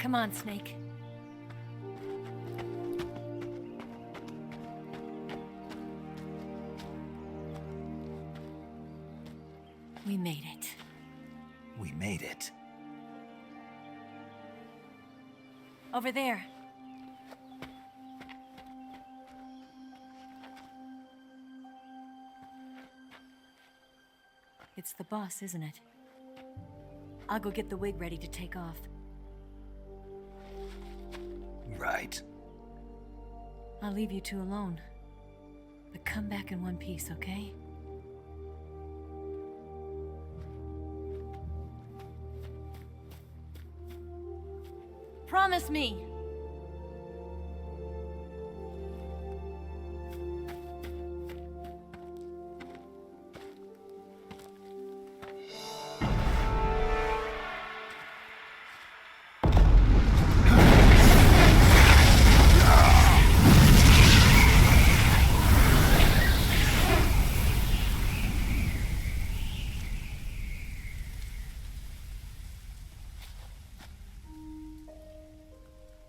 Come on, Snake. We made it. We made it. Over there. It's the boss, isn't it? I'll go get the wig ready to take off. Right. I'll leave you two alone. But come back in one piece, okay? Promise me!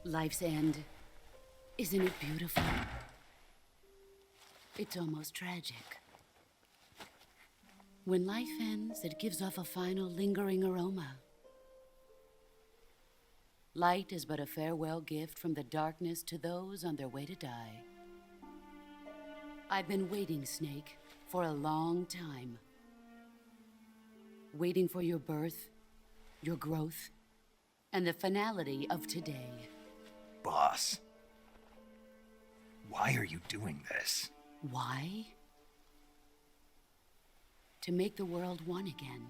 Life's end. Isn't it beautiful? It's almost tragic. When life ends, it gives off a final lingering aroma. Light is but a farewell gift from the darkness to those on their way to die. I've been waiting, Snake, for a long time. Waiting for your birth, your growth, and the finality of today. Boss. Why are you doing this? Why? To make the world one again.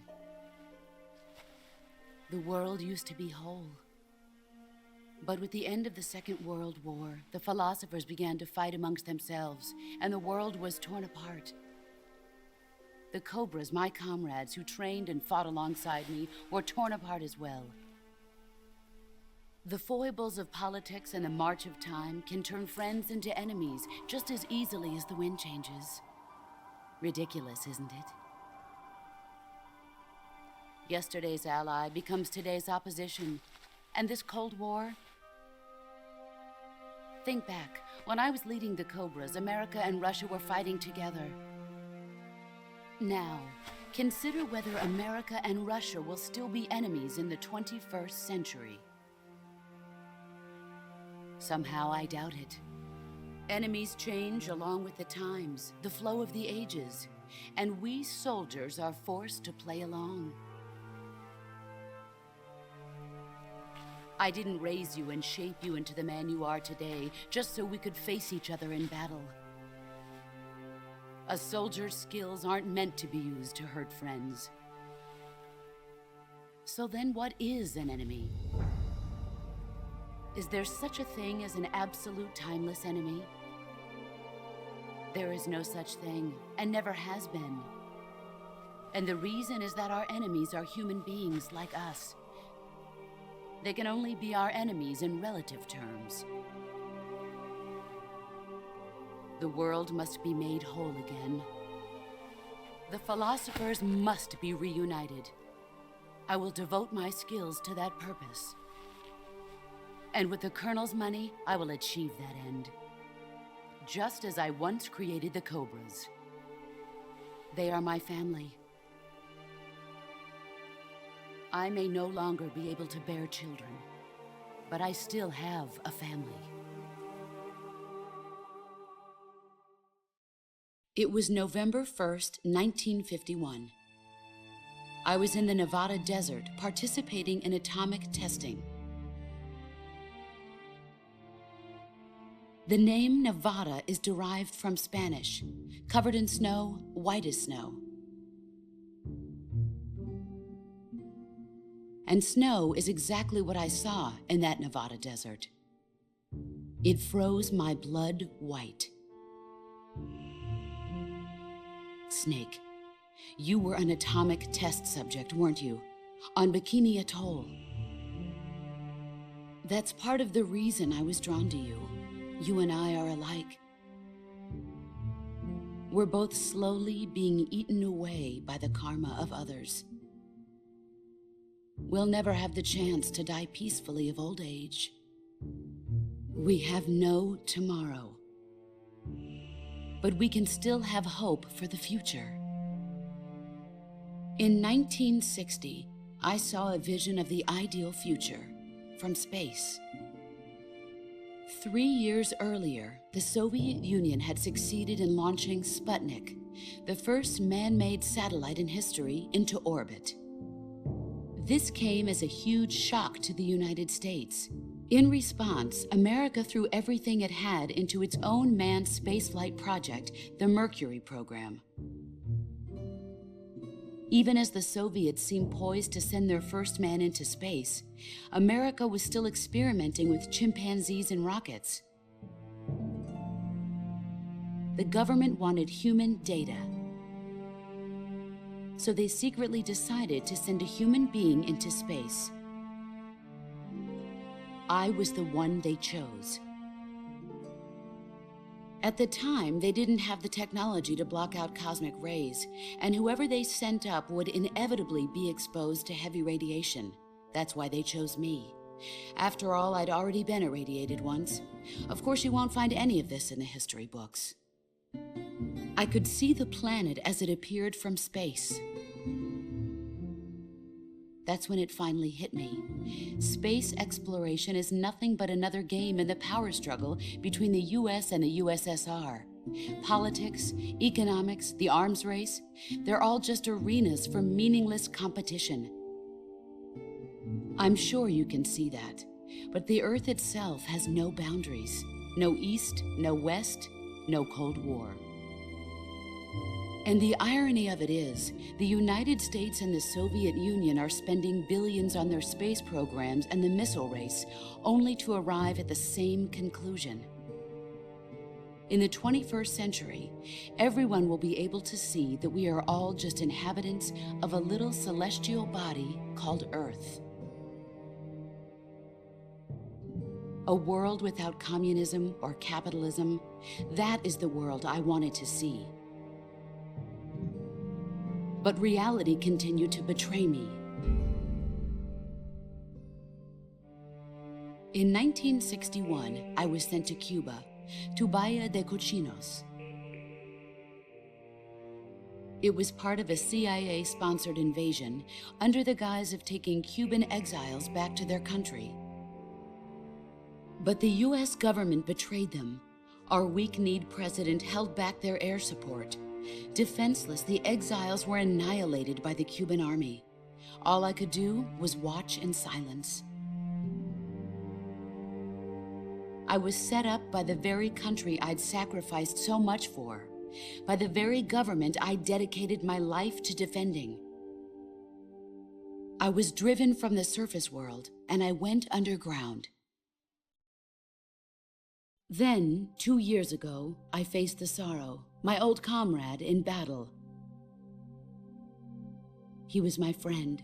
The world used to be whole. But with the end of the Second World War, the philosophers began to fight amongst themselves, and the world was torn apart. The Cobras, my comrades who trained and fought alongside me, were torn apart as well. The foibles of politics and the march of time can turn friends into enemies just as easily as the wind changes. Ridiculous, isn't it? Yesterday's ally becomes today's opposition, and this Cold War? Think back. When I was leading the Cobras, America and Russia were fighting together. Now, consider whether America and Russia will still be enemies in the 21st century. Somehow I doubt it. Enemies change along with the times, the flow of the ages, and we soldiers are forced to play along. I didn't raise you and shape you into the man you are today just so we could face each other in battle. A soldier's skills aren't meant to be used to hurt friends. So then what is an enemy? Is there such a thing as an absolute timeless enemy? There is no such thing, and never has been. And the reason is that our enemies are human beings like us. They can only be our enemies in relative terms. The world must be made whole again. The philosophers must be reunited. I will devote my skills to that purpose. And with the Colonel's money, I will achieve that end. Just as I once created the Cobras. They are my family. I may no longer be able to bear children, but I still have a family. It was November 1st, 1951. I was in the Nevada desert participating in atomic testing. The name Nevada is derived from Spanish, covered in snow, white as snow. And snow is exactly what I saw in that Nevada desert. It froze my blood white. Snake, you were an atomic test subject, weren't you? On Bikini Atoll. That's part of the reason I was drawn to you. You and I are alike. We're both slowly being eaten away by the karma of others. we'll never have the chance to die peacefully of old age. We have no tomorrow. But we can still have hope for the future. In 1960, I saw a vision of the ideal future from space. 3 years earlier, the Soviet Union had succeeded in launching Sputnik, the first man-made satellite in history, into orbit. This came as a huge shock to the United States. In response, America threw everything it had into its own manned spaceflight project, the Mercury program. Even as the Soviets seemed poised to send their first man into space, America was still experimenting with chimpanzees and rockets. The government wanted human data, so they secretly decided to send a human being into space. I was the one they chose. At the time, they didn't have the technology to block out cosmic rays, and whoever they sent up would inevitably be exposed to heavy radiation. That's why they chose me. After all, I'd already been irradiated once. Of course, you won't find any of this in the history books. I could see the planet as it appeared from space. That's when it finally hit me. Space exploration is nothing but another game in the power struggle between the US and the USSR. Politics, economics, the arms race, they're all just arenas for meaningless competition. I'm sure you can see that, but the Earth itself has no boundaries. No East, no West, no Cold War. And the irony of it is, the United States and the Soviet Union are spending billions on their space programs and the missile race, only to arrive at the same conclusion. In the 21st century, everyone will be able to see that we are all just inhabitants of a little celestial body called Earth. A world without communism or capitalism, that is the world I wanted to see. But reality continued to betray me. In 1961, I was sent to Cuba, to Bahia de Cochinos. It was part of a CIA-sponsored invasion under the guise of taking Cuban exiles back to their country. But the US government betrayed them. Our weak-kneed president held back their air support. Defenseless, the exiles were annihilated by the Cuban army. All I could do was watch in silence. I was set up by the very country I'd sacrificed so much for, by the very government I dedicated my life to defending. I was driven from the surface world, and I went underground. Then, 2 years ago, I faced the Sorrow, my old comrade in battle. He was my friend.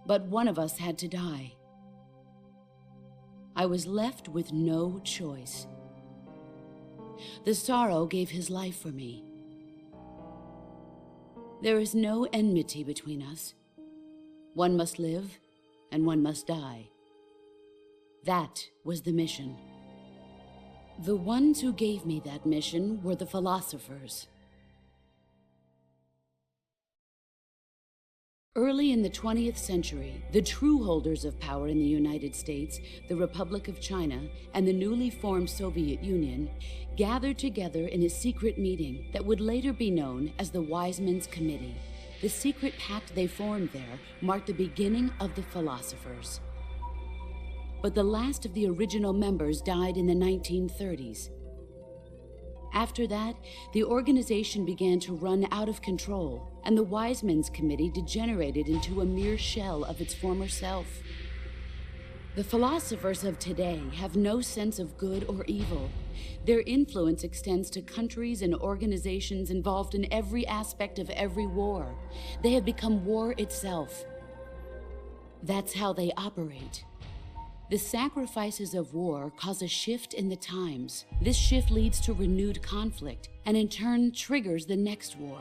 But one of us had to die. I was left with no choice. The Sorrow gave his life for me. There is no enmity between us. One must live, and one must die. That was the mission. The ones who gave me that mission were the philosophers. Early in the 20th century, the true holders of power in the United States, the Republic of China, and the newly formed Soviet Union gathered together in a secret meeting that would later be known as the Wiseman's Committee. The secret pact they formed there marked the beginning of the philosophers. But the last of the original members died in the 1930s. After that, the organization began to run out of control, and the Wiseman's Committee degenerated into a mere shell of its former self. The philosophers of today have no sense of good or evil. Their influence extends to countries and organizations involved in every aspect of every war. They have become war itself. That's how they operate. The sacrifices of war cause a shift in the times. This shift leads to renewed conflict, and in turn triggers the next war.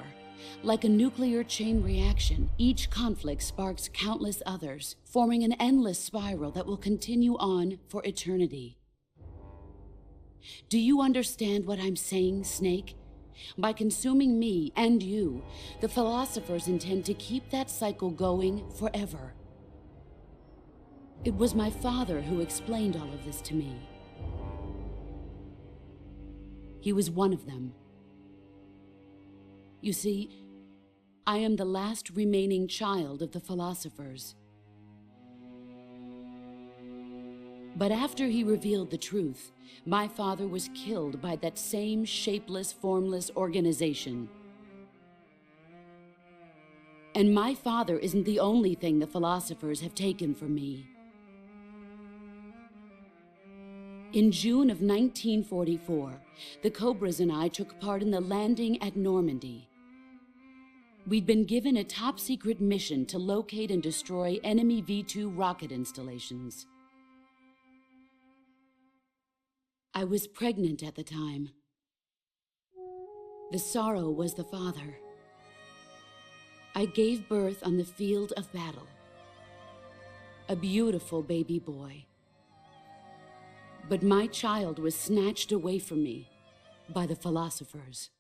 Like a nuclear chain reaction, each conflict sparks countless others, forming an endless spiral that will continue on for eternity. Do you understand what I'm saying, Snake? By consuming me and you, the philosophers intend to keep that cycle going forever. It was my father who explained all of this to me. He was one of them. You see, I am the last remaining child of the philosophers. But after he revealed the truth, my father was killed by that same shapeless, formless organization. And my father isn't the only thing the philosophers have taken from me. In June of 1944, the Cobras and I took part in the landing at Normandy. We'd been given a top-secret mission to locate and destroy enemy V-2 rocket installations. I was pregnant at the time. The sorrow was the father. I gave birth on the field of battle. A beautiful baby boy. But my child was snatched away from me by the philosophers.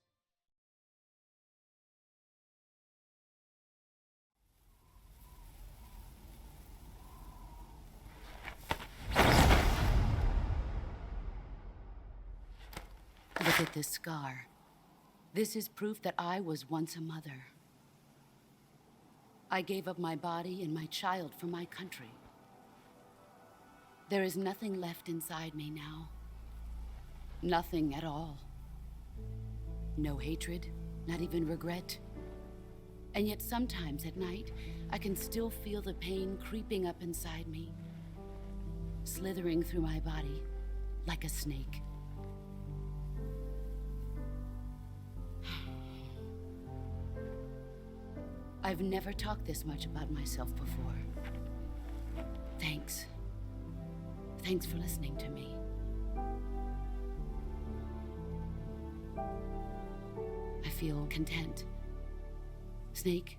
Look at this scar. This is proof that I was once a mother. I gave up my body and my child for my country. There is nothing left inside me now. Nothing at all. No hatred, not even regret. And yet sometimes at night, I can still feel the pain creeping up inside me, slithering through my body like a snake. I've never talked this much about myself before. Thanks. Thanks for listening to me. I feel content. Snake,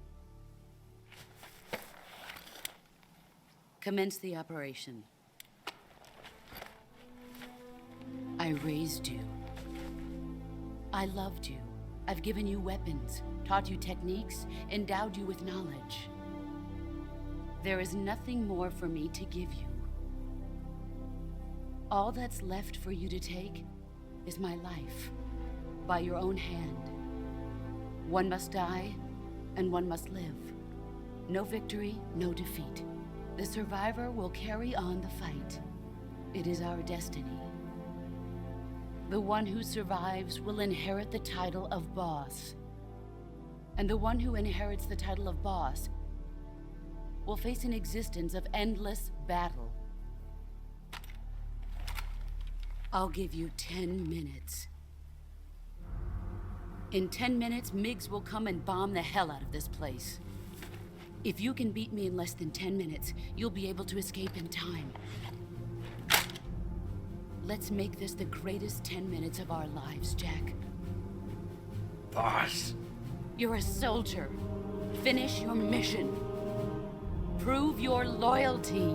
commence the operation. I raised you. I loved you. I've given you weapons, taught you techniques, endowed you with knowledge. There is nothing more for me to give you. All that's left for you to take is my life, by your own hand. One must die, and one must live. No victory, no defeat. The survivor will carry on the fight. It is our destiny. The one who survives will inherit the title of boss. And the one who inherits the title of boss will face an existence of endless battle. I'll give you 10 minutes. In 10 minutes, MiGs will come and bomb the hell out of this place. If you can beat me in less than 10 minutes, you'll be able to escape in time. Let's make this the greatest 10 minutes of our lives, Jack. Boss. You're a soldier. Finish your mission. Prove your loyalty.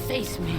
Face me.